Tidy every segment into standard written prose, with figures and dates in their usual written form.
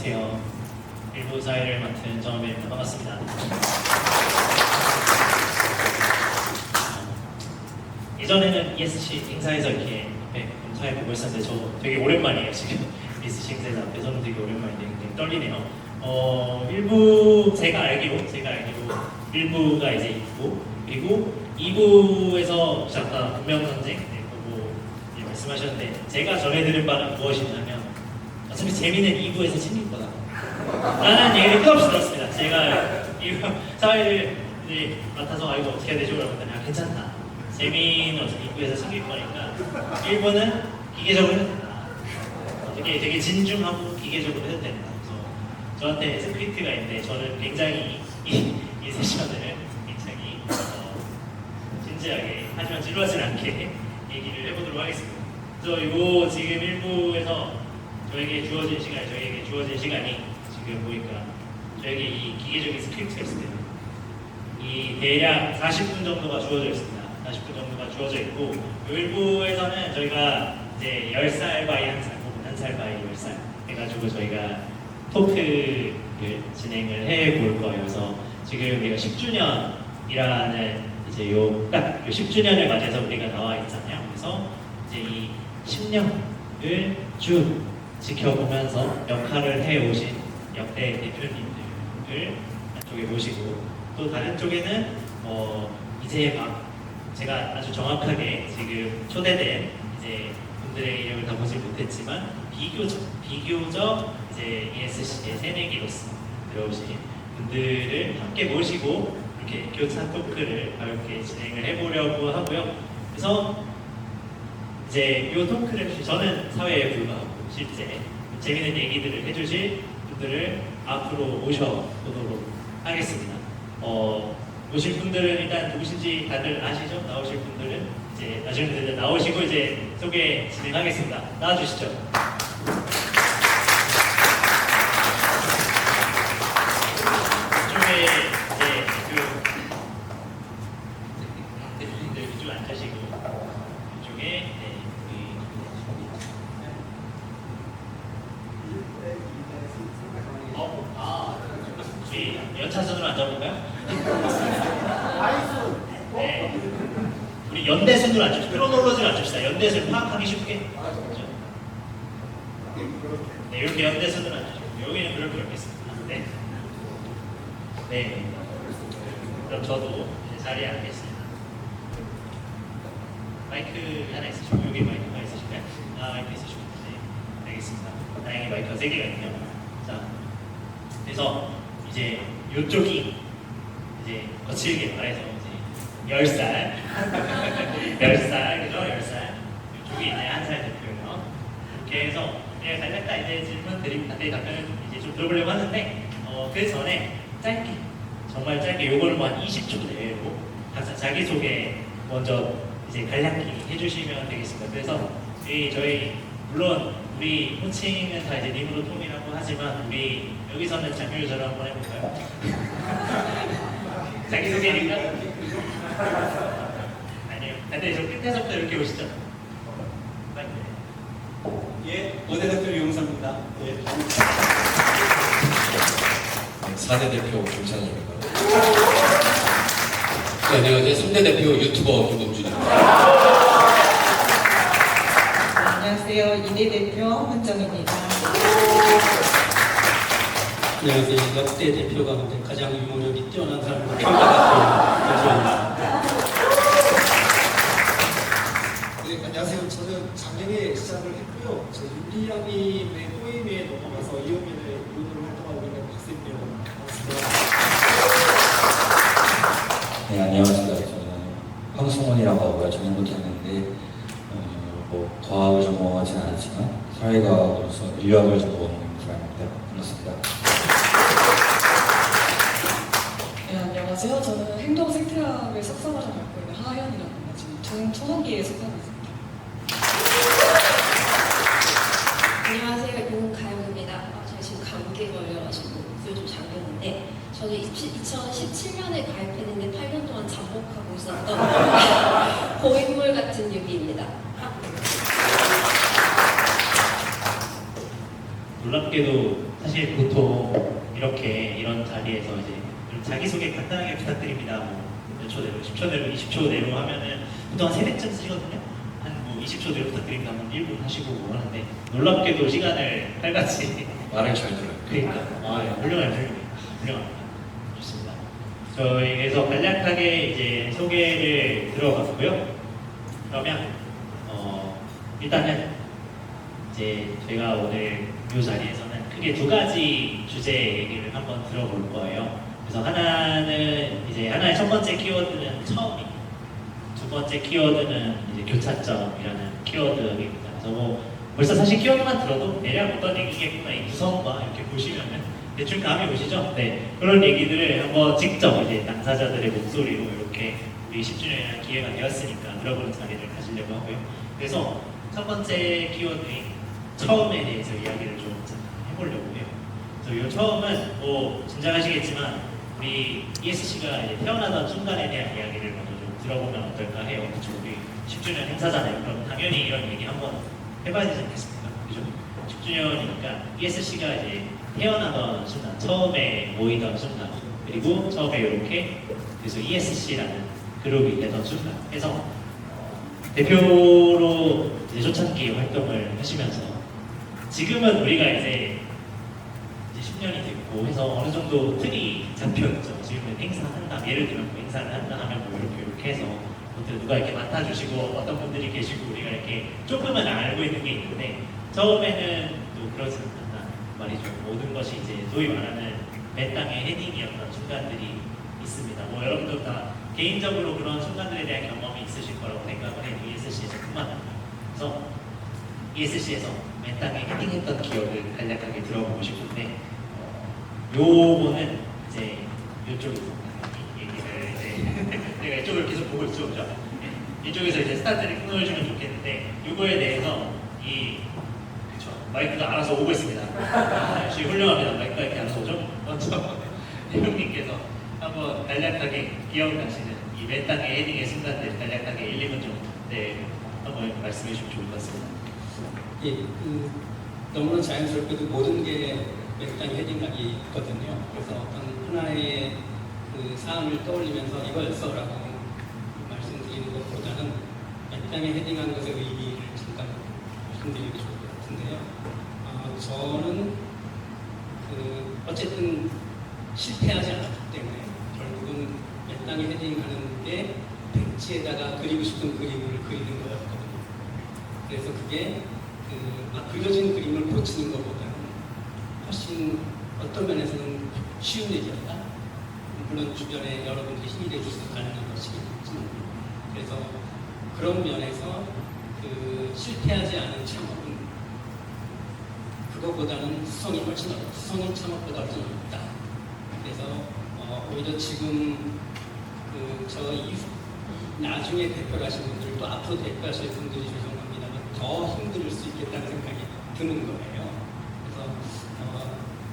안녕하세요. 일부 사회를 맡은 정원배입니다. 반갑습니다. 예전에는 ESC 행사에서 이렇게 사회 보고 있었는데 저 되게 오랜만이에요. 지금 ESC 행사에서 앞에서는 되게 오랜만인데 굉장히 떨리네요. 일부 제가 알기로 일부가 이제 있고, 그리고 2부에서 아까 분명전쟁 보고 말씀하셨는데, 제가 전해드린 바는 무엇이냐면 어차피 재미는 2부에서 챙길 거다 라는 얘기를 끝없이 들었습니다. 제가 이거 사회를 이제 맡아서 이거 어떻게 해야 되죠? 그러면 괜찮다, 재미는 어차피 2부에서 챙길 거니까 1부는 기계적으로 해도 된다, 되게 진중하고 기계적으로 해도 된다. 그래서 저한테 스크립트가 있는데 저는 굉장히 이 세션을 굉장히 진지하게, 하지만 지루하진 않게 얘기를 해보도록 하겠습니다. 그래서 이거 지금 1부에서 저에게 주어진 시간이 지금 보니까 저에게 이 기계적인 스크립트가 있습니다. 이 대략 40분 정도가 주어져 있습니다. 40분 정도가 주어져 있고, 1부에서는 저희가 이제 10살 바이 1살 혹은 1살 바이 10살 해가지고 저희가 토크를 진행을 해볼 거예요. 그래서 지금 우리가 10주년이라는 이제 딱 10주년을 맞아서 우리가 나와 있잖아요. 그래서 이제 이 10년을 쭉 지켜보면서 역할을 해오신 역대 대표님들을 한쪽에 모시고, 또 다른 쪽에는 이제 막 제가 아주 정확하게 지금 초대된 이제 분들의 이름을 다 보지 못했지만 비교적 이제 ESC의 새내기로서 들어오신 분들을 함께 모시고 이렇게 교차 토크를 가볍게 진행을 해보려고 하고요. 그래서 이제 이 토크를 저는 사회에 불과하고 실제 재미있는 얘기들을 해주실 분들을 앞으로 모셔보도록 하겠습니다. 오실 분들은 일단 누구신지 다들 아시죠? 나오실 분들은 이제 나중에 분들 나오시고 이제 소개 진행하겠습니다. 나와주시죠. 이쪽에 이제 대표님들 이쪽 앉으시고, 이쪽에 우리 연차순으로 앉아볼까요? 네. 우리 연대순으로 앉읍시다. 크로놀로지로 앉읍시다. 연대순 파악하기 쉽게. 그렇죠? 네, 이렇게 연대순으로 앉으시고, 여기는 그렇게 있겠습니다. 네. 네. 그럼 저도 이제 자리에 앉겠습니다. 마이크 하나 있으시고, 여기 마이크가 있으실까요? 마이크 있으시고. 네. 알겠습니다. 다행히 마이크가 3개가 있네요. 자, 그래서 이제 이쪽이 이제 거칠게 말해서 이제 10살 10살, 그죠? 10살. 이쪽이 이제 1살 대표예요. 이렇게 해서 간략한 이제 질문 드립니다. 답변을 이제 좀 들어보려고 하는데, 그 전에 짧게, 정말 짧게, 요거는 뭐 한 20초 내로 각자 자기소개 먼저 이제 간략히 해주시면 되겠습니다. 그래서 저희 물론 우리 호칭은 다 이제 님으로 통일하고 하지만, 우리 여기서는 장효유 저랑 한번 해볼까요? 자기소개니까? 아니요. 근데 저 끝에서부터 이렇게 오시죠. 예, 원내대표 유용사입니다. 예. 4대 대표 김찬호입니다. 네, 안녕하세요. 3대 대표 유튜버 김동준입니다. 안녕하세요. 2대 대표 헌정입니다. 안녕하세요. 역대 대표 가운데 가장 유머력이 뛰어난 사람으로 평가받고 네, 안녕하세요. 저는 작년에 시작을 했고요. 저 윤리양님의 꼬임에 넘어가서 이용민의 의원으로 활동하고 있는 박세입니다. 반갑습니다. 네, 안녕하세요. 저는 황승원이라고 하고요. 전형부터 했는데 뭐 과학을 전공하진 않았지만 사회과학으로서 인류학을 전공하는 사람입니다. 반갑습니다. 네, 안녕하세요. 저는 행동 생태학을 석사과정 갖고 있는 하하연이라고 합니다. 지금 초성기에 속하고 있습니다. 안녕하세요. 윤가영입니다. 제가 지금 감기에 걸려가지고 목소리 좀 잠겼는데, 저는 2017년에 가입했는데 8년 동안 잠복하고 있었던 고인물 같은 유비입니다. 놀랍게도 사실 사실 보통 이렇게 이런 자리에서 이제 좀 자기소개 간단하게 부탁드립니다. 몇 초 내로, 10초 내로, 20초 내로 하면은 보통 한 3대쯤 쓰시거든요. 한 뭐 20초 내로 부탁드립니다. 한 1분 하시고 뭐 하는데 놀랍게도 시간을 칼같이 말을 잘 들어요. 그러니까 훌륭합니다. 좋습니다. 저희에서 간략하게 이제 소개를 들어봤고요. 그러면 일단은 이제 제가 오늘 이 자리에서는 크게 2가지 주제 얘기를 한번 들어볼 거예요. 그래서 하나의 첫 번째 키워드는 처음이, 두 번째 키워드는 이제 교차점이라는 키워드입니다. 그래서 뭐 벌써 사실 키워드만 들어도 대략 어떤 얘기겠구나 이 구성과 이렇게 보시면은 대충 감이 오시죠? 네, 그런 얘기들을 한번 직접 이제 당사자들의 목소리로 이렇게 우리 10주년이라는 기회가 되었으니까 들어보는 자리를 가지려고 하고요. 그래서 첫 번째 키워드인 처음에 대해서 이야기를 좀 해보려고 해요. 그래서 이 처음은 뭐 짐작하시겠지만 우리 ESC가 이제 태어나던 순간에 대한 이야기를 먼저 좀 들어보면 어떨까 해요. 그쵸? 우리 10주년 행사잖아요. 그럼 당연히 이런 얘기 한번 해봐야 되지 않겠습니까? 그죠? 10주년이니까 ESC가 이제 태어나던 순간, 처음에 모이던 순간, 그리고 처음에 이렇게 그래서 ESC라는 그룹이 되던 순간 해서 대표로 이제 초창기 활동을 하시면서 지금은 우리가 이제 10년이 됐고 해서 어느 정도 틀이 잡혀있죠. 지금은 행사한다, 예를 들면 뭐 행사를 한다 하면 뭐 이렇게 해서 어떤 누가 이렇게 맡아주시고 어떤 분들이 계시고 우리가 이렇게 조금은 알고 있는 게 있는데 처음에는 또 그러지 않았나 말이죠. 모든 것이 이제 소위 말하는 맨 땅의 헤딩이었던 순간들이 있습니다. 뭐 여러분들 다 개인적으로 그런 순간들에 대한 경험이 있으실 거라고 생각을 해요. ESC에서뿐만 아니라. 그래서 ESC에서 맨 땅에 헤딩했던 기억을 간략하게 들어보고 싶은데 요거는 이제 이쪽에서 얘기를 이제 내가 이쪽을 계속 보고 있죠, 그죠? 이쪽에서 이제 스타트를 끊어주면 좋겠는데 요거에 대해서 그쵸, 마이크가 알아서 오고 있습니다. 역시 훌륭합니다. 마이크가 이렇게 알아서 오죠? 먼저 형님께서 한번 간략하게 기억나시는 이 맨 땅의 헤딩의 순간들 간략하게 1, 2분 정도 한번 말씀해 주시면 좋을 것 같습니다. 예, 너무나 자연스럽게도 모든 게 맥당 헤딩각이 있거든요. 그래서 어떤 하나의 그 사안을 떠올리면서 이거였어라고 말씀드리는 것보다는 맥당에 헤딩한 것의 의미를 잠깐 말씀드리기 좋을 것 같은데요. 저는 어쨌든 실패하지 않았기 때문에 결국은 맥당에 헤딩하는 게 백지에다가 그리고 싶은 그림을 그리는 거였거든요. 그래서 그게 막 그려진 그림을 고치는 것보다는 훨씬 어떤 면에서는 쉬운 일이었다. 물론 주변에 여러분들이 힘이 되주셔서 가능한 것이겠지만 그래서 그런 면에서 실패하지 않은 창업은 그것보다는 수성이 훨씬 어렵다. 수성이 창업보다 훨씬 어렵다. 그래서 오히려 지금 나중에 대표를 하신 분들 또 앞으로 대표하실 분들이 죄송합니다만 더 힘들 수 있겠다는 생각이 드는 거예요. 그래서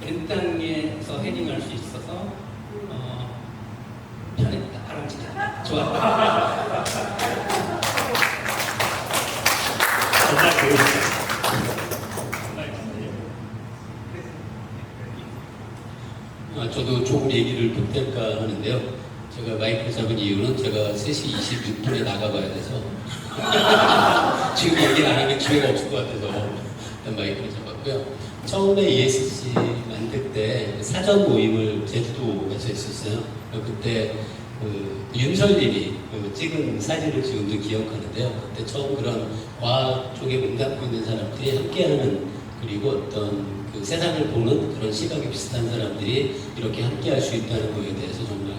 맨 땅에서 헤딩할 수 있어서 편했다, 바람직했다, 좋았다. 정말 배우셨어요. 저도 조금 얘기를 보탤까 하는데요. 제가 마이크를 잡은 이유는 제가 3시 26분에 나가봐야 돼서 지금 얘기를 안 하면 기회가 없을 것 같아서 일단 마이크를 잡았고요. 처음에 ESC 만들 때 사전 모임을 제주도에서 했었어요. 그때 윤설님이 찍은 사진을 지금도 기억하는데요. 그때 처음 그런 과학 쪽에 몸담고 있는 사람들이 함께하는 그리고 어떤 그 세상을 보는 그런 시각이 비슷한 사람들이 이렇게 함께할 수 있다는 거에 대해서 정말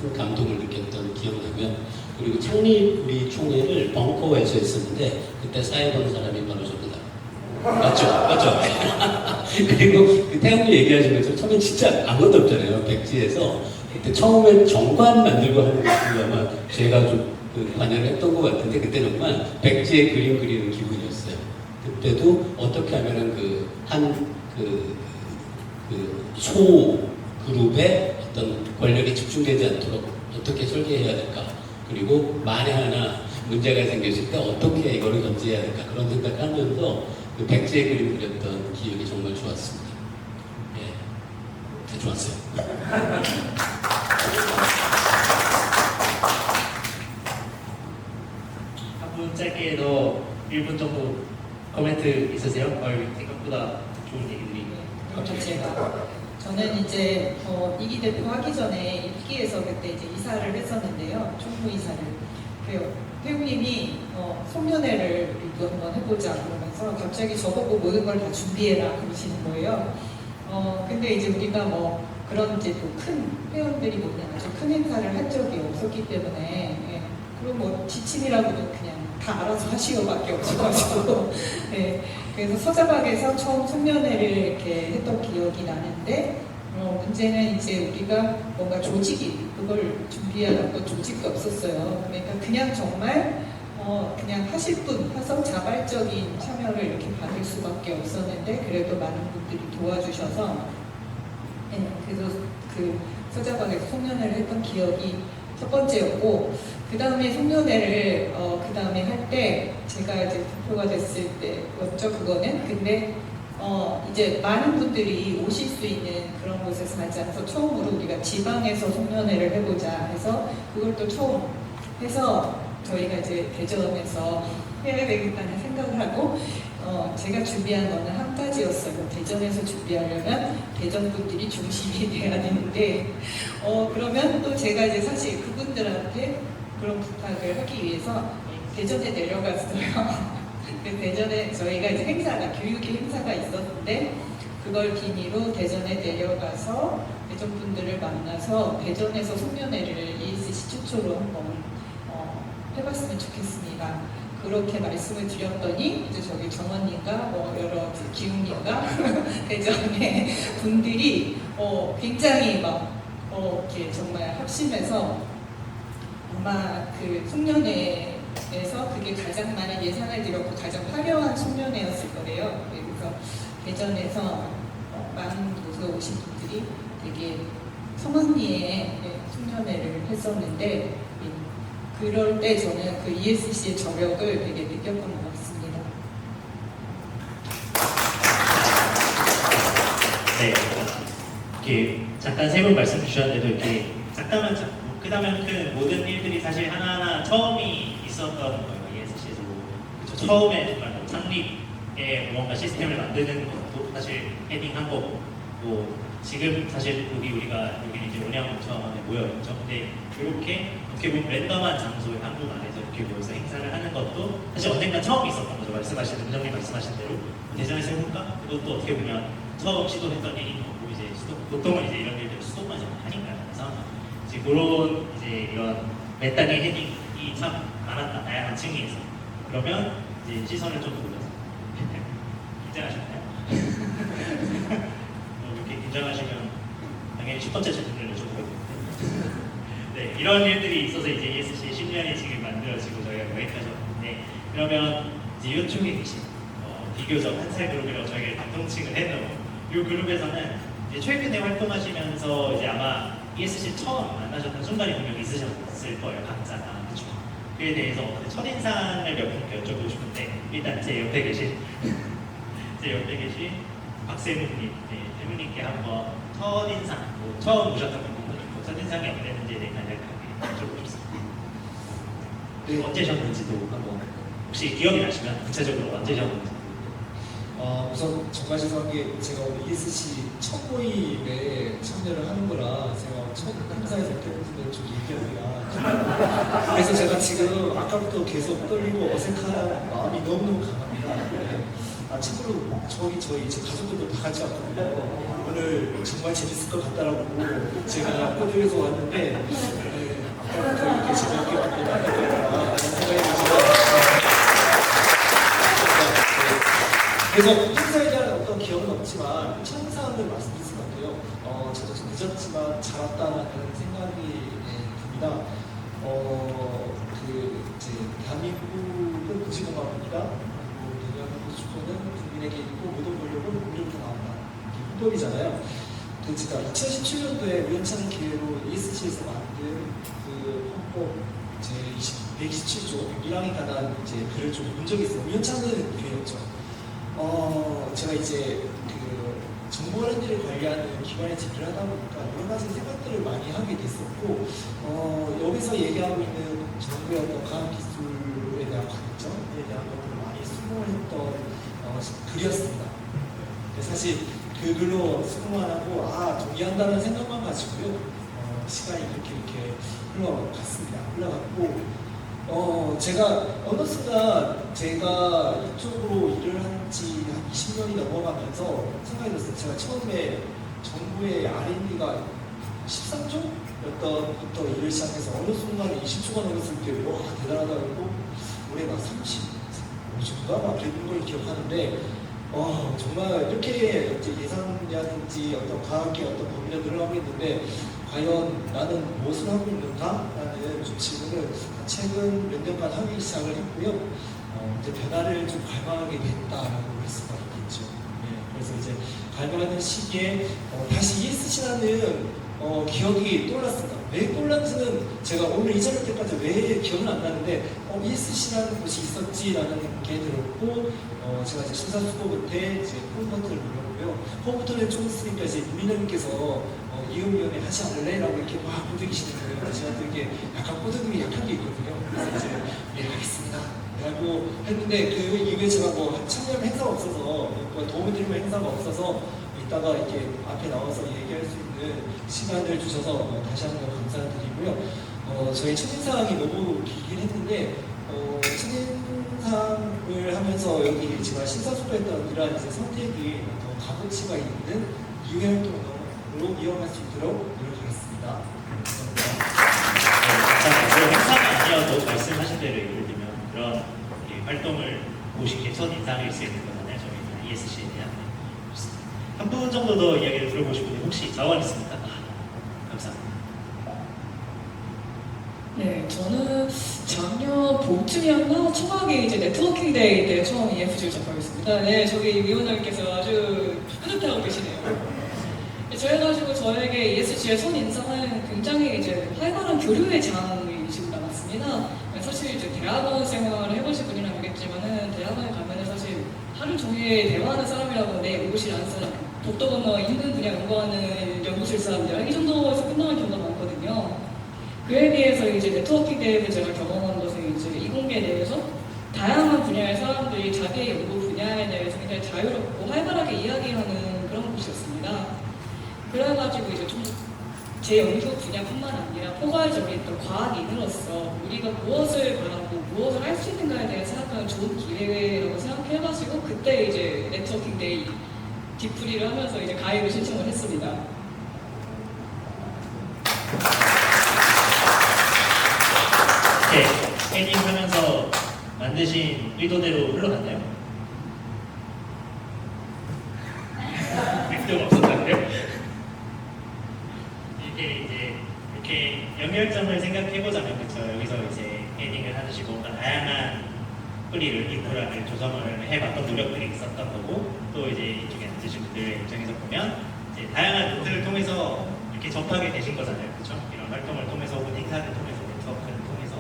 큰 감동을 느꼈던 기억나고요. 그리고 창립 우리 총회를 벙커에서 했었는데 그때 사회본 사람이 바로 저입니다. 맞죠? 그리고 그 태웅이 얘기하신 것처럼 처음에 진짜 아무것도 없잖아요. 백지에서 그때 처음에 정관 만들고 하는 것도 아마 제가 좀 관여를 했던 것 같은데 그때 정말 백지에 그림 그리는 기분이었어요. 그때도 어떻게 하면은 소 그룹의 어떤 권력이 집중되지 않도록 어떻게 설계해야 될까? 그리고 만에 하나 문제가 생겼을 때 어떻게 이거를 견제해야 될까? 그런 생각을 하면서 그 백지에 그림 그렸던 기억이 정말 좋았습니다. 예. 아주 좋았어요. 한 분 짧게 더 1분 정도 코멘트 있으세요? 생각보다 좋은 얘기들이. 그렇죠. 저는 이제 이기 대표 하기 전에 입기에서 그때 이제 이사를 했었는데요. 총무 이사를. 회우님이 송년회를 이거 한번 해보자 그러면서 갑자기 저보고 모든 걸 다 준비해라 그러시는 거예요. 근데 이제 우리가 뭐 그런 이제 또 큰 회원들이 뭐냐 아주 큰 행사를 한 적이 없었기 때문에 그리고 뭐 지침이라고는 그냥 다 알아서 하시오밖에 없어가지고 네. 그래서 서자박에서 처음 송년회를 이렇게 했던 기억이 나는데 문제는 이제 우리가 뭔가 조직이 그걸 준비하는 조직도 없었어요. 그러니까 그냥 정말 그냥 하실 분 해서 자발적인 참여를 이렇게 받을 수밖에 없었는데 그래도 많은 분들이 도와주셔서 네, 그래서 그 서자박에서 송년회를 했던 기억이 첫 번째였고 그 다음에 송년회를 그 다음에 할 때 제가 이제 대표가 됐을 때였죠 그거는. 근데 이제 많은 분들이 오실 수 있는 그런 곳에서 하지 않아서 처음으로 우리가 지방에서 송년회를 해보자 해서 그걸 또 처음 해서 저희가 이제 대전에서 해야 되겠다는 생각을 하고 제가 준비한 거는 한 가지였어요. 대전에서 준비하려면 대전 분들이 중심이 돼야 되는데 그러면 또 제가 이제 사실 그분들한테 그런 부탁을 하기 위해서 대전에 내려갔어요. 대전에 저희가 이제 행사가 교육의 행사가 있었는데 그걸 기미로 대전에 내려가서 대전 분들을 만나서 대전에서 송년회를 ESC 최초로 한번 해봤으면 좋겠습니다. 그렇게 말씀을 드렸더니 이제 저기 정원님과 뭐 여러 기웅님과 대전의 분들이 굉장히 막 이렇게 정말 합심해서 아마 그 송년회에서 그게 가장 많은 예산을 들였고 가장 화려한 송년회였을 거래요. 그래서 대전에서 많은 곳에 오신 분들이 되게 성황리에 송년회를 했었는데 그럴 때 저는 그 ESC의 저력을 되게 느꼈던 것 같습니다. 네, 이렇게 잠깐 세 분 말씀 주셨는데도 이렇게 잠깐만 그다음에 그 모든 일들이 사실 하나하나 처음이 있었던 거예요. ESC에서 그렇죠. 처음에 정말 뭐 창립에 무언가 시스템을 만드는 것도 사실 헤딩한 거고 뭐 지금 사실 우리가 여기 이제 5년 전에 모여 있죠. 근데 이렇게 어떻게 보면 랜덤한 장소에 한국 안에서 이렇게 모여서 행사를 하는 것도 사실 언젠가 처음 있었던 거죠. 말씀하신 은정님 말씀하신 대로 대전에서 해볼까? 그것도 어떻게 보면 처음 시도했던 일인 거고 이제 보통은 이제 이런 일들을 수도권에서 하니까 그래서 이제 그런 이제 이런 맨땅에 헤딩이 참 많았다. 다양한 층위에서 그러면 이제 시선을 좀 돌려서 긴장하셨나요? 이렇게 긴장하시면 당연히 첫 번째 질문을 여쭤보겠는데 네, 이런 일들이 있어서 이제 ESC 10년이 지금 만들어지고 저희가 여기까지 왔는데 그러면 이제 이쪽에 계신 비교적 한 살 그룹이라고 저희가 공통칭을 해놓은 이 그룹에서는 이제 최근에 활동하시면서 이제 아마 ESC 처음 만나셨던 순간이 분명 있으셨을 거예요, 각자가. 그렇죠? 그에 대해서 첫인상을 몇 분께 여쭤보고 싶은데 일단 제 옆에 계신 박세문님, 네, 세문님께 한번 첫인상, 뭐 처음 오셨던 분도 있고 첫인상이 어땠는지에 대해 간략하게 여쭤보고 싶습니다. 그리고 언제 셨는지도 한번 혹시 기억이 나시면 구체적으로 언제 셨는지. 우선 정말 죄송한 게 제가 오늘 ESC 첫 모임에 참여를 하는 거라 제가 첫 행사에서 때문에 좀 얘기하기가 그래서 제가 지금 아까부터 계속 떨리고 어색한 마음이 너무너무 강합니다. 네. 참고로 저희 제 가족들도 다 같이 왔거든요. 오늘 정말 재밌을 것 같다라고 제가 꼬드겨서 왔는데 네, 아까부터 이렇게 재밌게 왔구나 라는 생각이 들어서 그래서 행사에 대한 어떤 기억은 없지만 첫인상을 말씀드릴 것 같아요. 저도 좀 늦었지만 잘 왔다는 생각이 듭니다. 이제 대한민국은 무지공화국이다. 대한민국 주권은 국민에게 있고 모든 권력은 국민으로부터 나온다. 이게 헌법이잖아요. 제가 2017년도에 우연찮은 기회로 ESC에서 만든 그 헌법 제 127조 1항에 관한 이제 글을 좀 본 적이 있어요. 우연찮은 기회였죠. 제가 이제 정보라는 일을 관리하는 기관에서 일을 하다 보니까 여러 가지 생각들을 많이 하게 됐었고 여기서 얘기하고 있는 정부의 어떤 과학기술에 대한 관점에 대한 것들을 많이 수긍을 했던 글이었습니다. 사실 그 글로 수긍만 하고 동의한다는 생각만 가지고요 시간이 이렇게 흘러갔습니다. 흘러갔고 제가 어느 순간 제가 이쪽으로 일을 한 지 한 20년이 넘어가면서 생각이 들었어요. 제가 처음에 정부의 R&D가 13조였던 부터 일을 시작해서 어느 순간 20조가 넘었을 때 와 대단하다 그러고 올해가 35조인가 막 그런 걸 기억하는데 정말 이렇게 이제 예산이라든지 어떤 과학의 어떤 범위가 늘어나고 있는데 과연 나는 무엇을 하고 있는가라는 좀 질문을 최근 몇 년간 하기 시작을 했고요. 이제 변화를 좀 갈망하게 됐다라고 할 수가 있겠죠. 그래서 이제 갈망하는 시기에 다시 ESC라는 기억이 떠올랐습니다. 왜 떠올랐는지는 제가 오늘 이 자리 때까지 왜 기억은 안 나는데 ESC라는 곳이 있었지라는 게 들었고 제가 이제 심사숙고 끝에 이제 홈 버튼을 눌렀고요. 홈 버튼을 좀 쓰니까 이제 유민현님께서 이용위원회 하지 않을래? 라고 이렇게 막 꼬드기시는 거예요. 제가 또 이게 약간 꼬드김이 약한 게 있거든요. 그래서 이제 하겠습니다. 라고 했는데 그 이후에 제가 뭐 참여할 행사가 없어서 도움을 드릴 행사가 없어서 이따가 이렇게 앞에 나와서 얘기할 수 있는 시간을 주셔서 다시 한번 감사드리고요. 저희 첫인상이 너무 길긴 했는데 첫인상을 하면서 여기 제가 심사숙고했던 이러한 이제 선택이 더 값어치가 있는 이외 활동으로 이어갈 수 있도록 노력하겠습니다. 감사합니다. 행사가 아니어도 말씀하신 대로 예를 들면 그런 활동을 보시기에 첫 인상일 수 있는 거잖아요. 저희는 ESC에 대한. 한 분 정도 더 이야기를 들어보시고 혹시 자원 있습니까? 감사합니다. 네, 저는 작년 봄쯤이었나 청와대 이제 네트워킹 데이 때 처음 EFG를 접하겠습니다. 네, 저기 위원장님께서 아주 뿌듯해하고 계시네요. 그래가지고 저에게 ESG의 손 인상은 굉장히 이제 활발한 교류의 장이 지금 남았습니다. 사실 이제 대학원 생활을 해보신 분이라 알겠지만은 대학원에 가면은 사실 하루 종일 대화하는 사람이라고 내 연구실 안 사람, 독도 건너 있는 분야 연구하는 연구실 사람들 이 정도에서 끝나는 경우가 많거든요. 그에 비해서 이제 네트워킹 대회에서 제가 경험한 것은 이제 이공계 내에서 다양한 분야의 사람들이 자기의 연구 분야에 대해서 굉장히 자유롭고 활발하게 이야기하는 그런 곳이었습니다. 그래가지고 이제 좀 제 연구 분야뿐만 아니라 포괄적인 또 과학인으로서 우리가 무엇을 바라고 무엇을 할 수 있는가에 대해 생각하는 좋은 기회라고 생각해가지고 그때 이제 네트워킹 데이 뒷풀이를 하면서 이제 가입을 신청을 했습니다. 네, 헤딩 하면서 만드신 의도대로 흘러갔나요? 의도가 없었다고요? 이렇게 연결점을 생각해보자면 그렇죠. 여기서 이제 헤딩을 하시고 뭔가 다양한 뿌리를 인프라를 조성을 해봤던 노력들이 있었던 거고 또 이제 이쪽에 앉으신 분들 입장에서 보면 이제 다양한 루트를 통해서 이렇게 접하게 되신 거잖아요. 그렇죠? 이런 활동을 통해서 혹은 행사를 통해서 네트워크를 통해서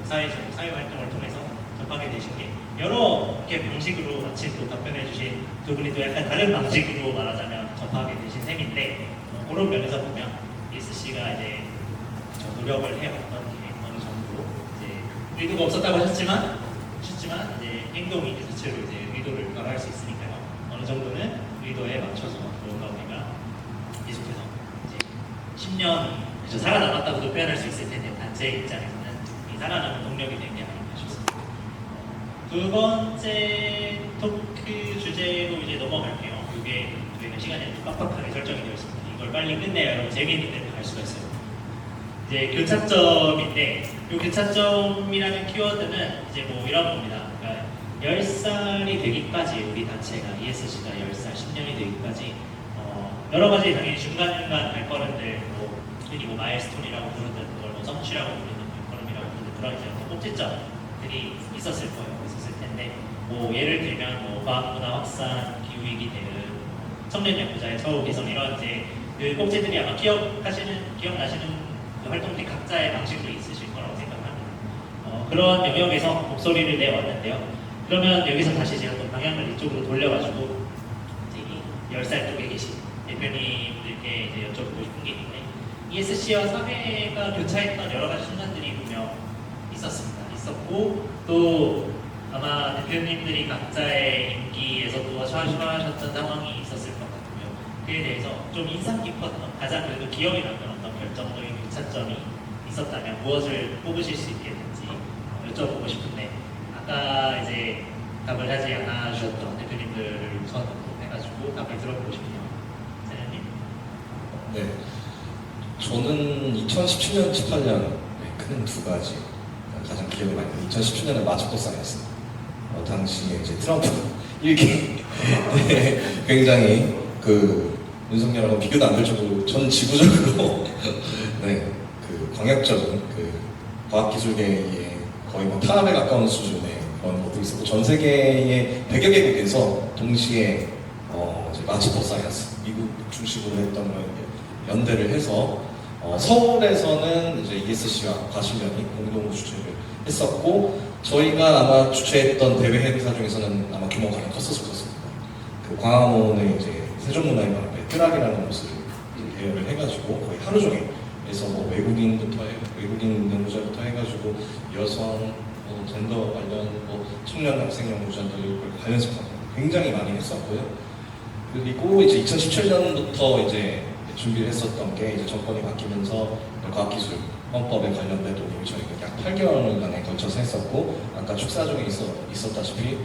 사회 활동을 통해서 접하게 되신 게 여러 개 방식으로 마침 또 답변해 주신 두 분이 또 약간 다른 방식으로 말하자면 접하게 되신 셈인데 그런 면에서 보면 ESC가 이제 저 노력을 해왔던 게 어느 정도 이제 의도가 없었다고 하셨지만 이제 행동이 그 자체로 이제 의도를 가할 수 있으니까요. 어느 정도는 의도에 맞춰서 뭔가 우리가 계속해서 이제 10년 살아남았다고도 표현할 수 있을 텐데 단체 입장에서는 이 살아남은 동력이 된 게 아닌가 싶습니다. 두 번째 토크 주제로 이제 넘어갈게요. 이게 저희가 시간이 아주 빡빡하게 설정이 되어 있습니다. 이걸 빨리 끝내야 여러분 재미있는 데로 갈 수가 있어요. 이제 교차점인데 이 교차점이라는 키워드는 이제 뭐 이런 겁니다. 그러니까 10살이 되기까지 우리 단체가 ESC가 10살, 10년이 되기까지 여러 가지 당연히 중간중간 발걸음들 흔히 뭐 마일스톤이라고 부르는 걸 뭐 성취라고 부르는 발걸음이라고 부르는 그런 이제 꼭지점들이 있었을 거예요. 있었을 텐데 뭐 예를 들면 뭐 과학문화 확산, 기후위기 대응, 청년 연구자의 처우 개선 이런 이제 그 꼭지들이 아마 기억나시는 그 활동들이 각자의 방식으로 있으실 거라고 생각합니다. 그런 영역에서 목소리를 내왔는데요. 그러면 여기서 다시 제가 또 방향을 이쪽으로 돌려가지고 이미 10살 쪽에 계신 대표님들께 이제 여쭤보고 싶은 게 있는데 ESC와 사회가 교차했던 여러 가지 순간들이 분명 있었고 또 아마 대표님들이 각자의 임기에서도 처하셨던 상황이 있었을 것 같고요. 그에 대해서 좀 인상 깊었던 가장 그래도 기억에 남는 어떤 결정적인 교차점이 있었다면 무엇을 뽑으실 수 있겠는지 여쭤보고 싶은데 아까 이제 답을 하지 않아 주셨던 대표님들을 우선으로 해가지고 답을 들어보고 싶네요. 사장님. 네, 저는 2017년, 18년 큰 두 가지 가장 기억에 많이 나요. 2017년에 마츠코상이었습니다. 당시에 이제 트럼프 1기 네, 굉장히 그 윤석열하고 비교도 안 될 정도로 전 지구적으로 네, 그 광역적인 그 과학기술계의 거의 뭐 탄압에 가까운 수준의 그런 것도 있었고 전 세계의 100여 개국에서 동시에 이제 마츠코 사이언스 미국 중심으로 했던 걸 연대를 해서 서울에서는 이제 ESC와 과실련이 공동 주최를 했었고 저희가 아마 주최했던 대회 행사 중에서는 아마 규모가 가장 컸었을 것입니다. 그 광화문에 이제 세종문화의 앞에 뜨락이라는 곳을 대여를 해가지고 거의 하루 종일 해서 뭐 외국인 연구자부터 해가지고 여성, 젠더 관련 청년 학생 연구자들 관련해서 굉장히 많이 했었고요. 그리고 이제 2017년부터 이제 준비를 했었던 게 이제 정권이 바뀌면서 과학기술 헌법에 관련된 논의를 저희가 약 8개월간에 걸쳐서 했었고 아까 축사 중에 있었다시피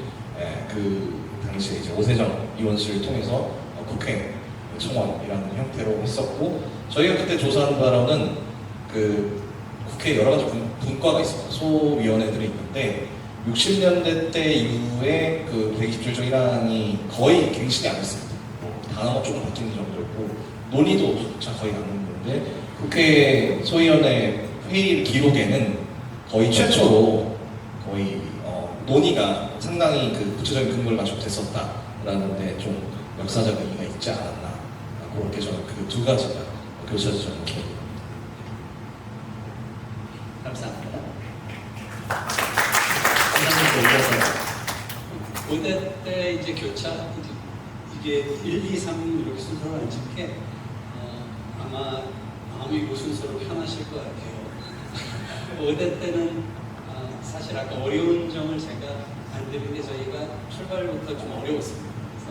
그 당시에 이제 오세정 의원실을 통해서 국회 청원이라는 형태로 했었고 저희가 그때 조사한 바로는 그 국회에 여러 가지 분과가 있습니다. 소위원회들이 있는데 60년대 때 이후에 그 127조 1항이 거의 갱신이 안 됐습니다. 단어가 조금 바뀌는 정도였고 논의도 거의 안 했는데 국회 소위원회 회의 기록에는 거의 최초로 거의 논의가 상당히 그 구체적인 근거를 가지고 됐었다라는데 좀 역사적 의미가 있지 않았나 그렇게 저는 그 두 가지가 교차적인 기억입니다. 감사합니다. 선생님도 이어서 고대 때 이제 교차 이게 1, 2, 3 이렇게 순서로 안 찍게 아마 마음이 그 순서로 편하실 것 같아요. 5대 때는 사실 아까 어려운 점을 제가 안 드린 게 저희가 출발부터 좀 어려웠습니다. 그래서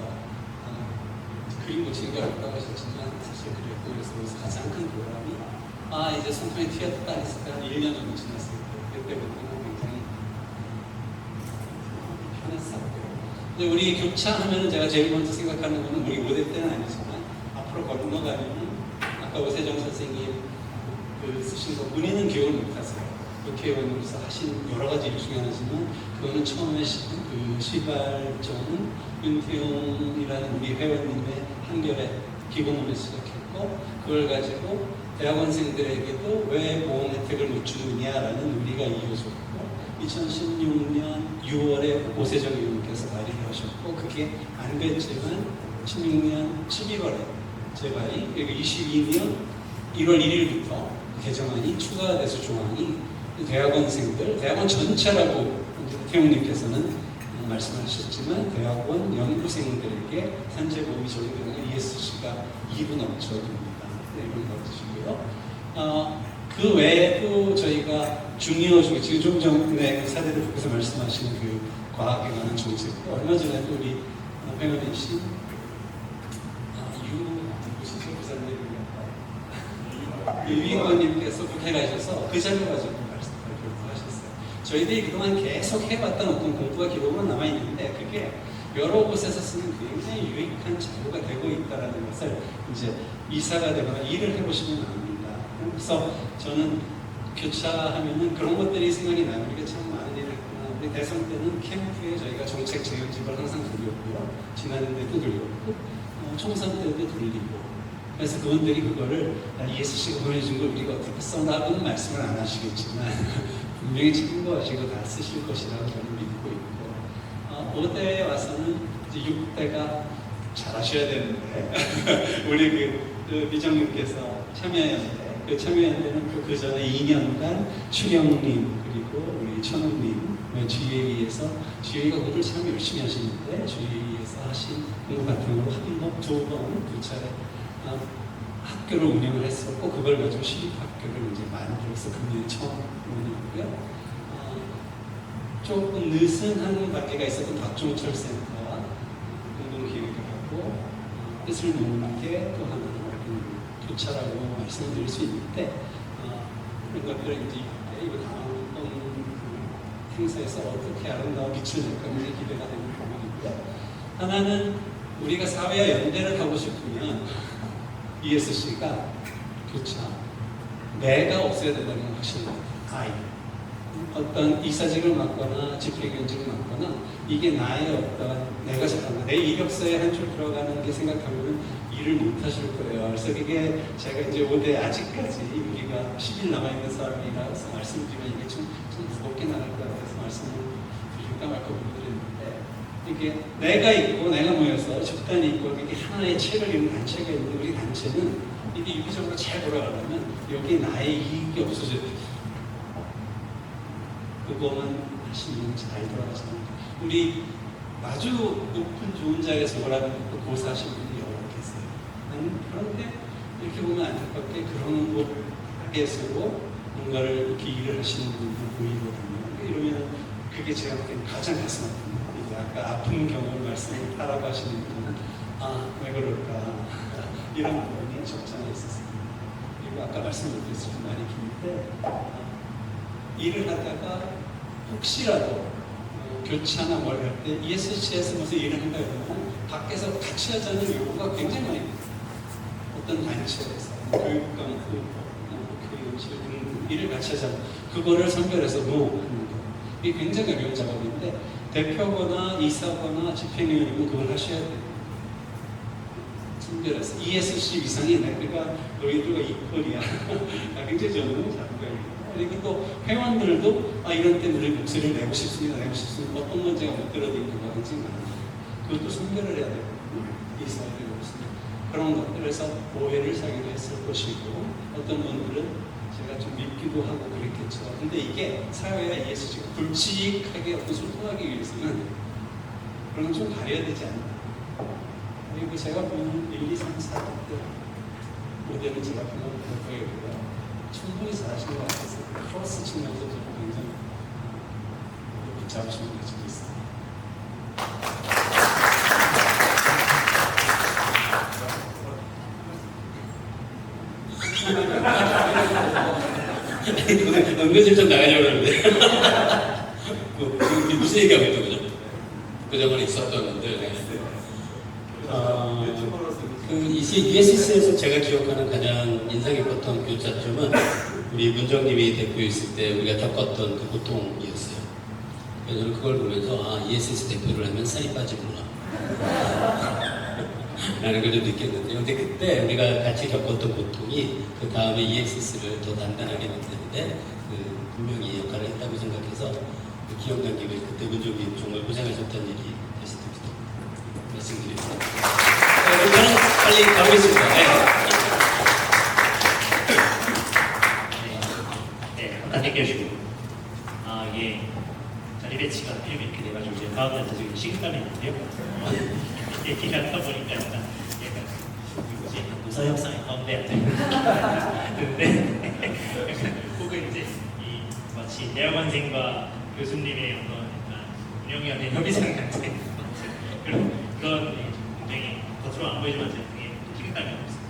그림 고치는 게 어렵다고 하셨지만 사실 그랬고 그래서 가장 큰 보람이 이제 손톱이 튀었다 했을 때 한 1년 정도 지났을 때 그때부터는 굉장히 편했었고요. 근데 우리 교차하면은 제가 제일 먼저 생각하는 거는 우리 5대 때는 아니지만 앞으로 건너가면은 아까 오세정 선생님 그 쓰신 거 문의는 기억을 못하세요. 국회의원으로서 하신 여러 가지 일 중에 하나지만 그거는 처음에 그 시발점은 윤태용이라는 우리 회원님의 한결에 기본으로 시작했고 그걸 가지고 대학원생들에게도 왜 보험 혜택을 못 주느냐라는 논의가 이어졌고 2016년 6월에 오세정 의원께서 발의를 하셨고 그게 안 됐지만 16년 11월에 재발이 그리고 22년 1월 1일부터 개정안이 추가돼서 조항이 대학원생들, 대학원 전체라고 태용님께서는 말씀하셨지만 대학원 연구생들에게 산재보험이 적용되는 ESC가 2분 넘쳐듭니다. 네, 이런 거 드시고요. 그 외에도 저희가 중요 중에 지금 좀 전에 사례를 보고서 말씀하시는 그 과학에 관한 정책도 얼마 전에도 우리 백원인 씨 유위원님께서 국회 가셔서 그 자료 가지고 발표를 하셨어요. 저희들이 그동안 계속 해봤던 어떤 공부가 기록으로 남아있는데 그게 여러 곳에서 쓰는 굉장히 유익한 자료가 되고 있다는 것을 이제 이사가 되거나 일을 해보시면 압니다. 그래서 저는 교차하면은 그런 것들이 생각이 나요. 우리가 참 많은 일을 했구나. 우리 대선 때는 캠프에 저희가 정책 재연집을 항상 돌렸고요. 지난해도 돌렸고 총선 때도 돌리고 그래서 그분들이 그거를 ESC가 보내준 걸 우리가 어떻게 써나고는 말씀을 안 하시겠지만 분명히 참고하시고 다 쓰실 것이라고 저는 믿고 있고 5대에 와서는 이제 6대가 잘하셔야 되는데 우리 그 미정님께서 참여연대 그 참여연대는 그 전에 2년간 추경님 그리고 우리 천웅님 GA에서 GA가 공부를 참 열심히 하시는데 GA에서 하신 공부 같은 걸 한 번, 두 번, 두 차례 학교를 운영을 했었고 그걸 가지고 시립학교를 이제 만들어서 금년이 처음이고요. 조금 느슨한 관계가 있었던 박종철 센터와 공동기획을 하고 뜻을 모으는 게 또 하나는 교차라고 말씀드릴 수 있는데 그런 것들을 이제 이거 다음 행사에서 어떻게 아름다운 빛을 낼 건지 기대가 되는 부분이고요. 하나는 우리가 사회와 연대를 하고 싶으면 ESC가 교차, 내가 없어야 된다는 건 확실해요. 어떤 이사직을 맡거나 집행위원직을 맡거나 이게 나의 어떤 내가 잘한다. 내 이력서에 한 줄 들어가는 게 생각하면 일을 못 하실 거예요. 그래서 이게 제가 이제 5대 아직까지 우리가 10일 남아있는 사람이라서 말씀드리면 이게 좀 무겁게 나갈 것 같아서 말씀을 드릴까 말까 고민드렸는데 이게 내가 있고 내가 모여서 집단이 있고 이게 하나의 책을 읽는 단체가 있는데 우리 단체는 이게 유기적으로 잘 돌아가려면 여기에 나의 이익이 없어져야 돼요. 그거만 하시면 잘 돌아가시는 거예요. 우리 아주 높은 좋은 자리에서 뭐라고 했고 고사하신 분이 여러 계세요. 그런데 이렇게 보면 안타깝게 그런 곳에 쓰고 뭔가를 이렇게 일을 하시는 분들 보이거든요. 이러면 그게 제가 볼 때는 가장 가슴 아픕니다. 이제 아까 아픈 경험을 말씀을 하라고 하시는 분은 왜 그럴까 이런 부분이 적잖아 있었습니다. 그리고 아까 말씀드렸듯이 좀 많이 긴데 일을 하다가 혹시라도 교차나 뭘 할 때 ESC에서 무슨 일을 한다 그러면 밖에서 같이 하자는 요구가 굉장히 많이 있어요. 어떤 단체에서 교육감, 교육실 등 일을 같이 하자 그거를 선별해서 하는 거 이게 굉장히 어려운 작업인데 대표거나 이사거나 집행위원이면 그걸 하셔야 돼요. 선별해서 ESC 이상이 내가 너희들과 이퀄이야. 굉장히 저는 작업이에요. 그리고 또 회원들도 이런 때 우리 목소리를 내고 싶습니다. 어떤 문제가 못 들어드는 거 하지 그것도 선별을 해야 되거든요. 이사회를 없습니다. 그런 것들에서 오해를 사기도 했을 것이고 어떤 분들은 제가 좀 믿기도 하고 그랬겠죠. 근데 이게 사회와 ESG가 굵직하게 어떤 소통하기 위해서는 그런 건 좀 가려야 되지 않나. 그리고 제가 보는 1, 2, 3, 4때 모델은 제가 보는 거고요. 충분히 잘하시는 것 같아서 플러스 측면에서 좀 굉장히 붙잡으시는 게 좀 있습니다. 은근슬쩍 나가려고 그러는데 무슨 얘기하고 있던 거죠? 그동안에 있었던 건데 ESC에서 제가 기억하는 가장 인상 깊었던 교차점은 우리 문정님이 대표 있을 때 우리가 겪었던 그 고통이었어요. 그래서 저는 그걸 보면서 ESC 대표를 하면 살이 빠지구나 라는 걸 좀 느꼈는데요. 근데 그때 우리가 같이 겪었던 고통이 그 다음에 ESC를 더 단단하게 만드는데 분명히 역할을 했다고 생각해서 기억 남기고 그때 문정님 정말 고생하셨던 일이 다시 말씀드립니다. 저는 빨리 가보겠습니다. 네, 잠깐 얘기해주고 이게 자리 배치가 필요 이렇게 돼가지고 이제 다음 날 지금 식은땀이 있는데요. 얘기를 하다 보니까 약간 노사 협상에 가운데 근데 혹은 이제 이 마치 대학원생과 교수님의 어떤 운영위원회 협의상 같은 그런 굉장히 겉으로 안 보이지만 제 등에 식은땀이 없습니다.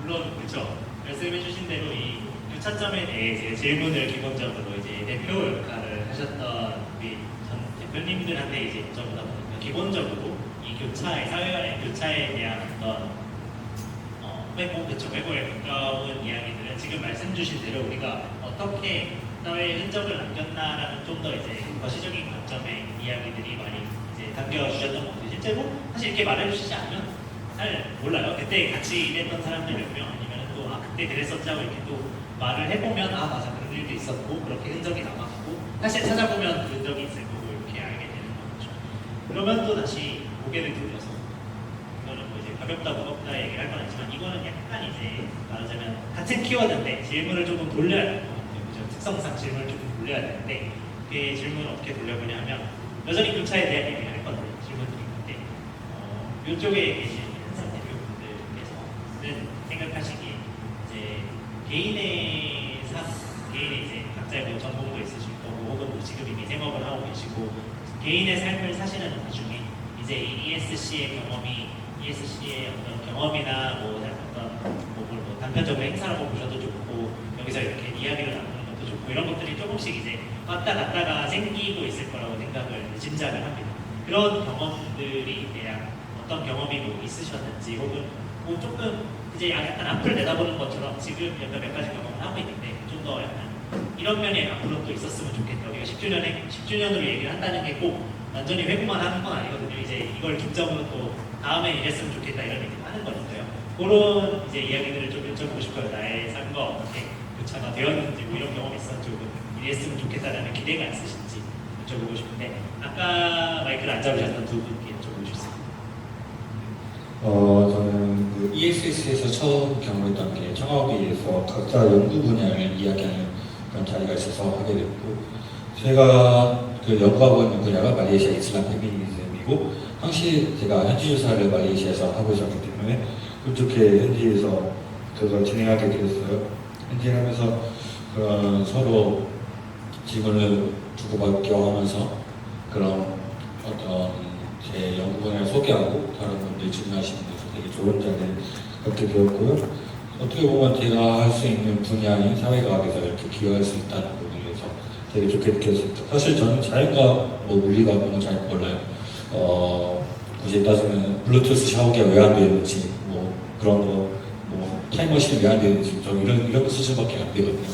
물론 그렇죠. 말씀해주신 대로 이 교차점에 대해 질문을 기본적으로 이제 대표 역할을 하셨던 우리 전 대표님들한테 이제 여쭤보다 보니까 기본적으로 이 교차의 사회간의 교차에 대한 어떤 외고에 가까운 이야기들은 지금 말씀 주신 대로 우리가 어떻게 사회에 흔적을 남겼나라는 좀 더 이제 거시적인 관점의 이야기들이 많이 이제 담겨주셨던 것 같아요. 실제로 사실 이렇게 말해주시지 않으면 잘 몰라요. 그때 같이 일했던 사람들 몇 명 아니면 또 그때 그랬었지 하고 이렇게 또 말을 해보면 맞아 그런 일도 있었고 그렇게 흔적이 남았고 사실 찾아보면 그 흔적이 있을 거고 이렇게 알게 되는 거죠. 그러면 또 다시 고개를 돌려서 이거는 뭐 이제 가볍다 무겁다 얘기를 할 건 아니지만 이거는 약간 이제 말하자면 같은 키워드인데 질문을 조금 돌려야 될 것 같아요. 그죠? 특성상 질문을 조금 돌려야 되는데 그 질문을 어떻게 돌려보냐 하면 여전히 교차에 대한 얘기를 할 건데 질문 드릴 건데 이쪽에 계신 한상 대표분들께서 분은 생각하시기에 이제 개인의 개인의 이제 각자의 뭐 전공도 있으실 거고 혹은 뭐 지금 이미 생업을 하고 계시고 개인의 삶을 사시는 와중에 이제 이 ESC의 경험이 ESC의 어떤 경험이나 뭐 어떤 단편적으로 행사라고 보셔도 좋고 여기서 이렇게 이야기를 나누는 것도 좋고 이런 것들이 조금씩 이제 왔다 갔다가 생기고 있을 거라고 생각을 짐작을 합니다. 그런 경험들이 대략 어떤 경험이 뭐 있으셨는지 혹은 뭐 조금 이제 약간 앞을 내다보는 것처럼 지금 몇 가지 경험을 하고 있는데 좀 더 약간 이런 면이 앞으로 또 있었으면 좋겠다. 우리가 10주년으로 얘기를 한다는 게 꼭 완전히 회고만 하는 건 아니거든요. 이제 이걸 기점으로 또 다음에 이랬으면 좋겠다 이런 얘기를 하는 거니까요. 그런 이제 이야기들을 좀 여쭤보고 싶어요. 나의 삶과 어떻게 교차가 되었는지 뭐 이런 경험이 있었는지 혹은 이랬으면 좋겠다라는 기대가 있으신지 여쭤보고 싶은데 아까 마이크를 안 잡으셨던 두 분께 여쭤보고 싶습니다. 저는 그 ESS에서 처음 경험했던 게 청와대에서 각자 연구 분야를 이야기하는 그런 자리가 있어서 하게 됐고, 제가 그 연구하고 있는 분야가 말레이시아 이슬람 페미니즘이고, 당시 제가 현지 조사를 말레이시아에서 하고 있었기 때문에 그렇게 현지에서 그걸 진행하게 되었어요. 현지하면서 그런 서로 질문을 주고받고 하면서 그런 어떤 제 연구 분야를 소개하고 다른 분들이 질문하시는 데서 되게 좋은 자리를 갖게 되었고요. 어떻게 보면 제가 할 수 있는 분야인 사회과학에서 이렇게 기여할 수 있다는 부분에서 되게 좋게 느꼈습니다. 사실 저는 자연과학, 뭐 물리학 너무 잘 몰라요. 굳이 따지면 블루투스 샤워기가 왜 안 되는지, 뭐 그런 거, 뭐 타임머신이 왜 안 되는지, 저 이런 수준밖에 안 되거든요.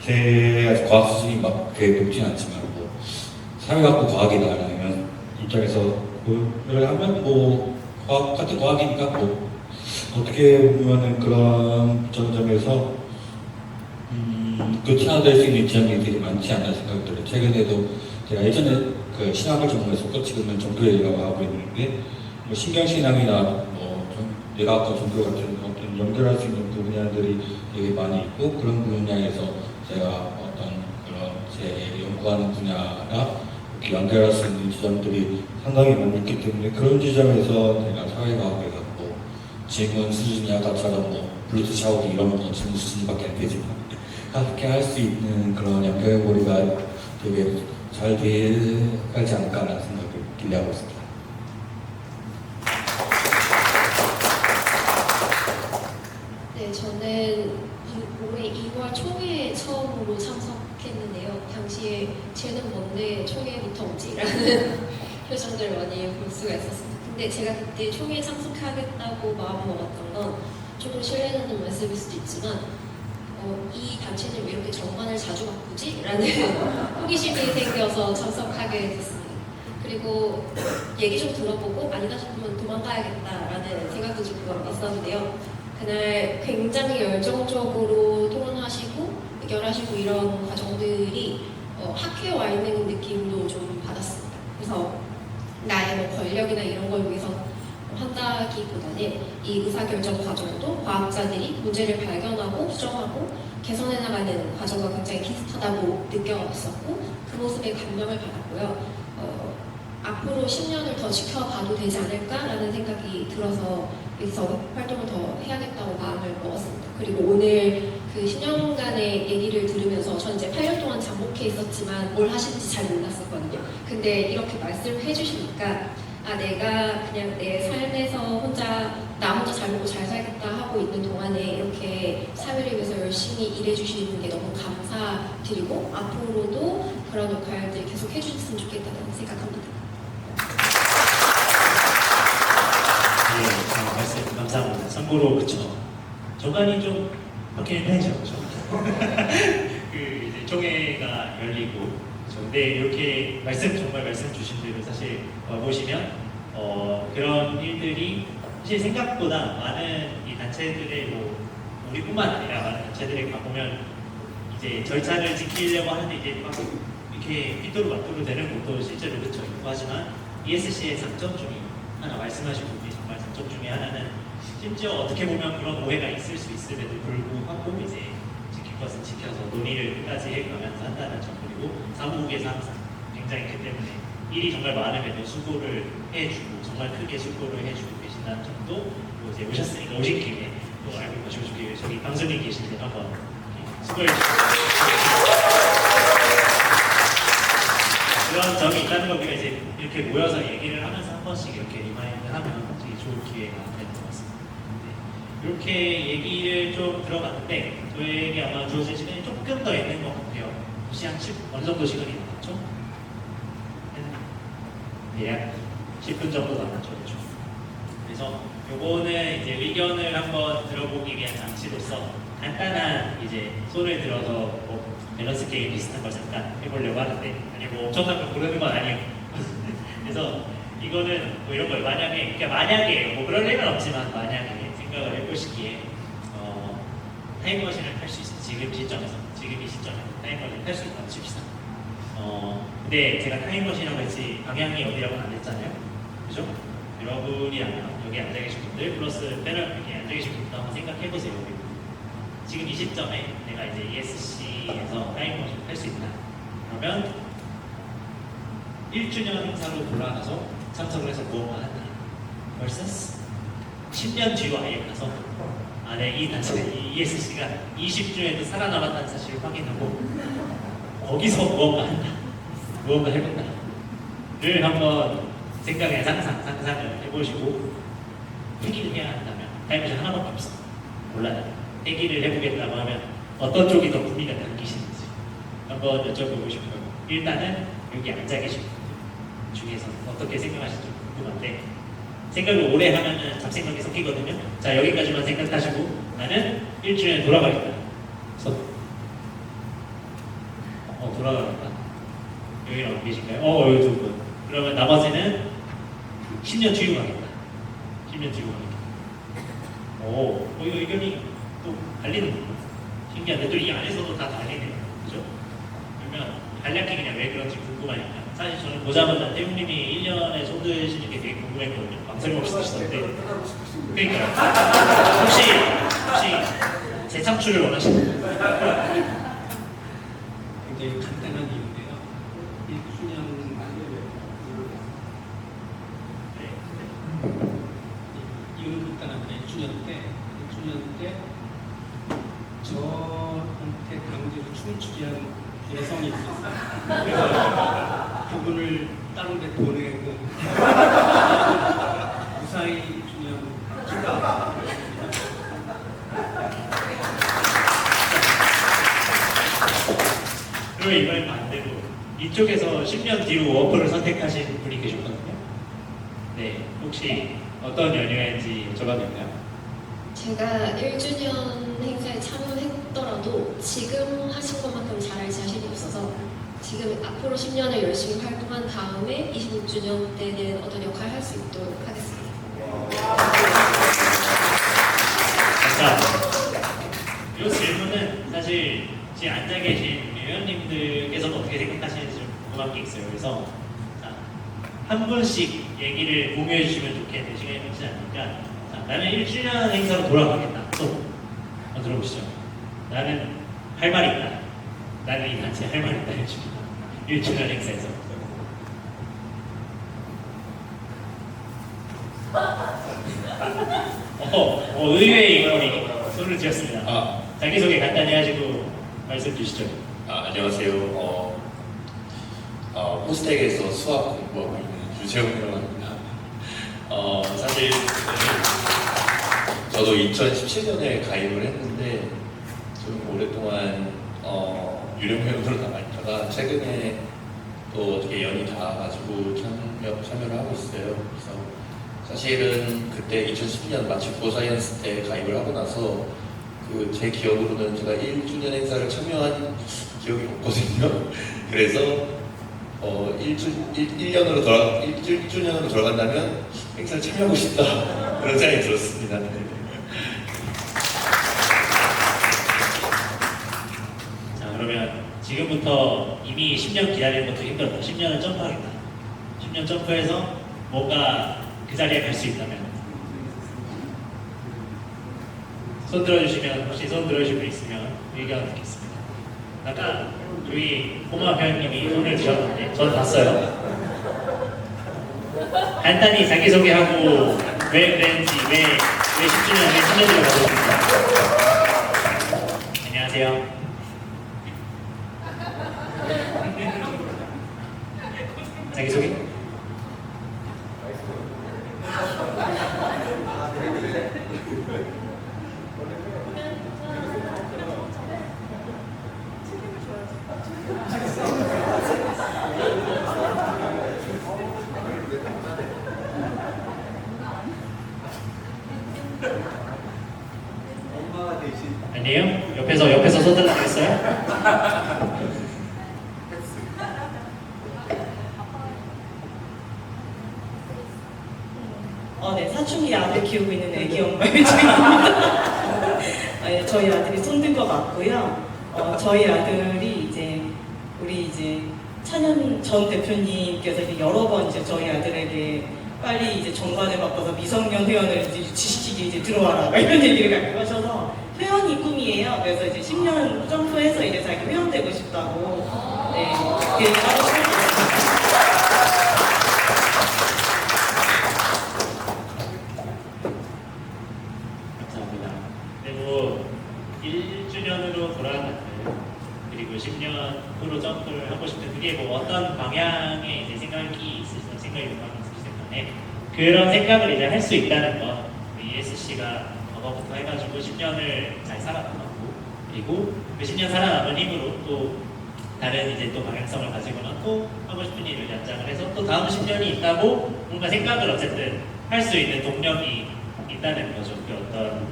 제 과학 수준이 막 그렇게 높진 않지만, 뭐 사회학부 과학이다라는 입장에서 뭘 하면 뭐 과학 같은 과학이니까 뭐 어떻게 보면은 그런 점에서 교차될 수 있는 지점이 되게 많지 않나 생각이 들어요. 최근에도 제가 예전에 그 신학을 전공했었고 지금은 종교회라고 하고 있는데 뭐 신경신앙이나 뭐 뇌과학과 종교 같은 어떤 연결할 수 있는 분야들이 되게 많이 있고 그런 분야에서 제가 어떤 그런 제 연구하는 분야나 이렇게 연결할 수 있는 지점들이 상당히 많이 있기 때문에 그런 지점에서 내가 사회과학에서 뭐 질문 수준이 아까처럼 뭐 블루투스 샤워기 이런 거 질문 수준밖에 안 되지만 그렇게 할 수 있는 그런 연결고리가 되게 잘 돼가지 않을까라는 생각을 기대하고 있습니다. 네, 저는 올해 2월 초에 처음으로 참석했는데요. 당시에 쟤는 뭔데 총회부터 오지라는 표정들 많이 볼 수가 있었습니다. 근데 제가 그때 총회에 참석하겠다고 마음을 먹었던 건 조금 실례하는 말씀일 수도 있지만 이 단체는 왜 이렇게 정관을 자주 바꾸지? 라는 호기심이 생겨서 참석하게 됐습니다. 그리고 얘기 좀 들어보고 아니다 싶으면 도망가야겠다라는 생각도 조금 있었는데요. 그날 굉장히 열정적으로 토론하시고 의결하시고 이런 과정들이 학회에 와 있는 느낌도 좀 받았습니다. 그래서 나의 뭐 권력이나 이런 걸 위해서 한다기보다는 이 의사결정 과정도 과학자들이 문제를 발견하고 수정하고 개선해 나가는 과정과 굉장히 비슷하다고 느껴졌었고 그 모습에 감명을 받았고요. 앞으로 10년을 더 지켜봐도 되지 않을까라는 생각이 들어서 여기서 활동을 더 해야겠다고 마음을 먹었습니다. 그리고 오늘 그 10년간의 얘기를 들으면서 전 이제 8년 동안 잠복해 있었지만 뭘 하시는지 잘 몰랐었거든요. 근데 이렇게 말씀해 주시니까 내가 그냥 내 삶에서 나 혼자 잘 먹고 잘 살겠다 하고 있는 동안에 이렇게 사회를 위해서 열심히 일해 주시는 게 너무 감사드리고 앞으로도 그런 역할들 계속 해주셨으면 좋겠다는 생각합니다. 네, 말씀 감사합니다. 참고로 그쵸. 저간이 좀 바뀌는 편이죠. 그 이제 총회가 열리고 근데 이렇게 정말 말씀 주신 대로 사실 보시면 그런 일들이 사실 생각보다 많은 이 단체들의 뭐 우리뿐만 아니라 많은 단체들에 가보면 이제 절차를 지키려고 하는데 이제 막 이렇게 삐뚤어맞뚤어 되는 것도 실제로 그쵸 있고 하지만 ESC의 장점 중에 하나 말씀하신 부분이 정말 장점 중에 하나는 심지어 어떻게 보면 그런 오해가 있을 수 있음에도 불구하고 이제 지킬 것은 지켜서 논의를 끝까지 해가면서 한다는 점 그리고 사무국에서 항상 굉장히 그 때문에 일이 정말 많음에도 수고를 해주고 정말 크게 수고를 해주고 계시는 만난 정도 또 이제 오셨으니까 오신 김에 또 알고 모시고 저기 방송인 계신데 한번 수고해 주시고 그런 점이 있다는 거 우리가 이제 이렇게 모여서 얘기를 하면서 한 번씩 이렇게 리마인드하면 되게 좋은 기회가 되는 것 같습니다. 네. 이렇게 얘기를 좀 들어봤는데 저에게 아마 주어진 시간이 조금 더 있는 것 같아요. 혹시 한 10, 어느 정도 시간이 남았죠? 예, 10분 정도 남았죠. 그렇죠? 그래서 요거는 이제 의견을 한번 들어보기 위한 장치로서 간단한 이제 손을 들어서 뭐 밸런스 게임 비슷한 걸 잠깐 해보려고 하는데 아니 뭐 엄청난 걸 고르는 건 아니에요. 그래서 이거는 뭐 이런 거예요. 만약에 뭐 그럴 일은 없지만 만약에 생각을 해보시기에 타임머신을 탈 수 있어요. 지금 이 시점에 타임머신을 탈 수 있다고 칩시다. 근데 제가 타임머신이라고 했지 방향이 어디라고는 안 했잖아요. 그죠? 여러분이라면 여기 앉아 계신 분들 플러스 패널 여기 앉아 계신 분들 한번 생각해보세요. 지금 이 시점에 내가 이제 ESC에서 타임머신을 탈 수 있다. 그러면 1주년 행사로 돌아가서 참석을 해서 무엇만 한다. vs 10년 뒤로 아예 가서 안에 이 단체, 이 ESC가 20주에도 살아남았다는 사실을 확인하고 거기서 무언가 한다. 무언가 해본다.를 한번 상상을 해보시고 회기를 해야 한다면 타임머신 하나밖에 없어. 몰라요. 회기를 해보겠다고 하면 어떤 쪽이 더 구미가 당기시는지 한번 여쭤보고 싶어요. 일단은 여기 앉아 계신 분들 중에서 어떻게 생각하실지 궁금한데 생각을 오래 하면은 잡생각이 섞이거든요. 자, 여기까지만 생각하시고 나는 1주년에 돌아가겠다. 돌아가겠다. 여기 어디 계신가요? 여기 두 분. 그러면 나머지는 10년 뒤로 가겠다. 10년 뒤로 가겠다. 이거 의견이 또 갈리는군요. 신기한데 또 이 안에서도 다 갈리네요. 그죠? 그러면 간략히 그냥 왜 그런지 궁금하니까 사실 저는 보자마자 태웅님이 1년에 손 드시는 게 되게 궁금했거든요. 망설임 없이 드시던데 그러니까요. 혹시 재창출을 원하시는 거예요? 굉장히 간단한 이유인데요. 1주년 이유는 간단합니다. 1주년 때 저한테 강제로 춤을 추게 한 여성이 있었어요. 그래서 그분을 다른 데 보내고 무사히 1주년 축하합니다. 그러면 이번엔 반대로 이쪽에서 10년 뒤로 워커를 선택하신 분이 계셨거든요. 네, 혹시 어떤 연유인지 여쭤봐도 될까요? 제가 1주년 행사에 참여했더라도 지금 하신 것만큼 잘할 자신이 없어서 지금 앞으로 10년을 열심히 활동한 다음에 26주년 때는 어떤 역할을 할 수 있도록 하겠습니다. 감사합니다. 이 질문은 사실 지금 앉아 계신 회원님들께서도 어떻게 생각하시는지 좀 궁금한 게 있어요. 그래서 한 분씩 얘기를 공유해 주시면 좋겠는데 시간이 많지 않으니까 나는 1주년 행사로 돌아가겠다. 또 들어보시죠. 나는 할 말이 있다. 나는 이 단체에 할 말이 있다 해줍니다. 1주년 행사에서. 의외의 인물이 손을 쥐었습니다. 자기소개 간단히 하시고 말씀 주시죠. 안녕하세요. 호스텍에서 수학 공부하고 있는 유재훈이라고 합니다. 사실 저도 2017년에 가입을 했는데 좀 오랫동안 유령 회원으로 남아있다가 최근에 또 어떻게 연이 닿아가지고 참여를 하고 있어요. 그래서 사실은 그때 2012년 마치 고사이언스 때 가입을 하고 나서 제 기억으로는 제가 1주년 행사를 참여한 기억이 없거든요. 그래서 1주년으로 돌아간다면 행사를 참여하고 싶다 그런 생각이 들었습니다. 자, 그러면 지금부터 이미 10년 기다리는 것도 힘들었다. 10년을 점프하겠다. 10년 점프해서 뭔가 그 자리에 갈 수 있다면 손 들어주시면, 혹시 손 들어주실 분 있으면 의견 듣겠습니다. 아까 저희 고마 회원님이 손을 드셨는데 저는 봤어요. 간단히 자기소개하고 왜 그랬는지, 왜 10주년, 왜 10년을 가졌습니다. 안녕하세요. 자기소개? 아니에요? 옆에서 써달라고 했어요? 네, 사춘기 아들 키우고 있는 애기 엄마 유주입니다. 네, 저희 아들이 손든 것 같고요. 저희 아들이 이제 우리 이제 찬현 전 대표님께서 이제 여러 번 이제 저희 아들에게 빨리 이제 정관을 바꿔서 미성년 회원을 이제 유치시키기 이제 들어와라 이런 얘기를 가끔 하셔서 회원이 꿈이에요. 그래서 이제 10년 점프해서 이제 자기 회원 되고 싶다고 네, 그렇게 하고 감사합니다. 그리고 1주년으로 돌아갔는데 그리고 10년 후로 점프를 하고 싶은 그게 뭐 어떤 방향의 이제 생각이 있으시든 간에 그런 생각을 이제 할 수 있다는 것. ESC가 과거부터 해가지고 10년을 잘 살아남았고 그리고 그 10년 살아남은 힘으로 또 다른 이제 또 방향성을 가지거나 또 하고 싶은 일을 연장을 해서 또 다음 10년이 있다고 뭔가 생각을 어쨌든 할 수 있는 동력이 있다는 거죠. 그 어떤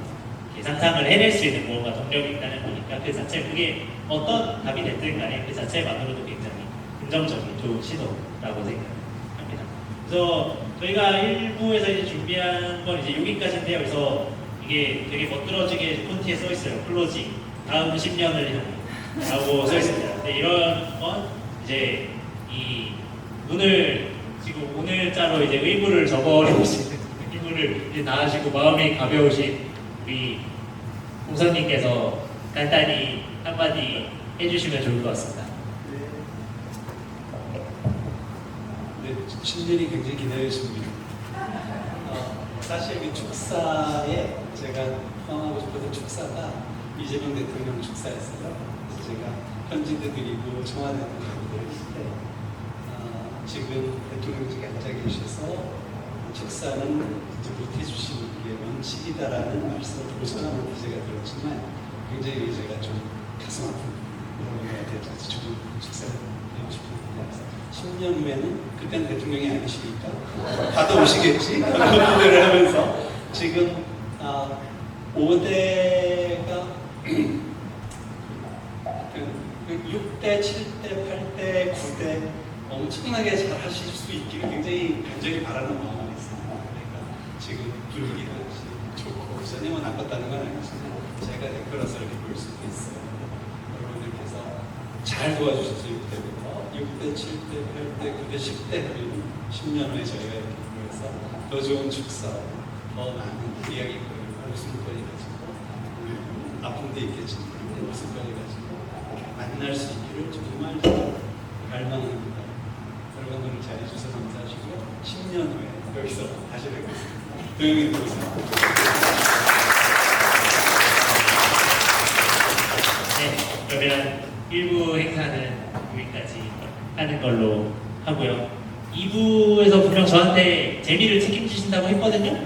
상상을 해낼 수 있는 뭔가 동력이 있다는 거니까 그 자체 그게 어떤 답이 됐든 간에 그 자체만으로도 굉장히 긍정적인 좋은 시도라고 생각합니다. 그래서 저희가 1부에서 이제 준비한 건 이제 여기까지인데요. 그래서 이게 되게 멋들어지게 폰티에 써 있어요. 클로징 다음 10년을 향해 라고 써 있습니다. 근데 이런 건 이제 이 문을 지금 오늘자로 이제 의무를 접어버리신 의무를 이제 다 하시고 마음이 가벼우신 우리 공사님께서 간단히 한마디 해주시면 좋을 것 같습니다. 네, 10년이 굉장히 기다렸습니다. 사실 이 축사에 제가 포함하고 싶었던 축사가 이재명 대통령 축사였어요. 그래서 제가 편지도 드리고 청와대도 가고 그랬을 때 지금 대통령직에 앉아 계셔서 축사는 이제 못해주시는 게 원칙이다라는 말씀을 듣고 전화를 제가 들었지만 굉장히 제가 좀 가슴 아픈 그런 것 같아요. 지금 축사를 하고 싶은데 10년 후에는 그때는 대통령이 아니시니까 받아오시겠지? 그런 기대를 하면서 지금 5대가 6대, 7대, 8대, 9대 엄청나게 잘 하실 수 있기를 굉장히 간절히 바라는 마음이 있습니다. 그러니까 지금 분위기가 좋고 전혀 나빴다는 건 아니지만 제가 댓글어서 이렇게 볼 수도 있어요. 여러분들께서 잘 도와주실 때부터 6대, 7대, 8대, 9대, 10대 그리고 10년 후에 저희가 이렇게 모여서 더 좋은 축사, 더 많은 이야기거리와 웃음거리 가지고 아픔도 있겠지만 웃음거리 가지고 만날 수 있기를 정말 갈망합니다. 여러분 오늘 잘해주셔서 감사하시고 10년 후에 여기서 다시 뵙겠습니다. 도영이 감사합니다. 네, 그러면 1부 행사는 여기까지 하는 걸로 하고요. 2부에서 분명 저한테 재미를 책임지신다고 했거든요.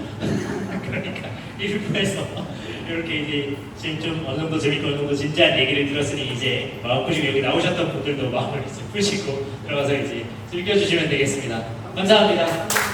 그러니까 1부에서 이렇게 이제 지금 좀 어느 정도 재밌고 어느 정도 진지한 얘기를 들었으니 이제 마음 푸시고 여기 나오셨던 분들도 마음을 푸시고 들어가서 이제 즐겨주시면 되겠습니다. 감사합니다.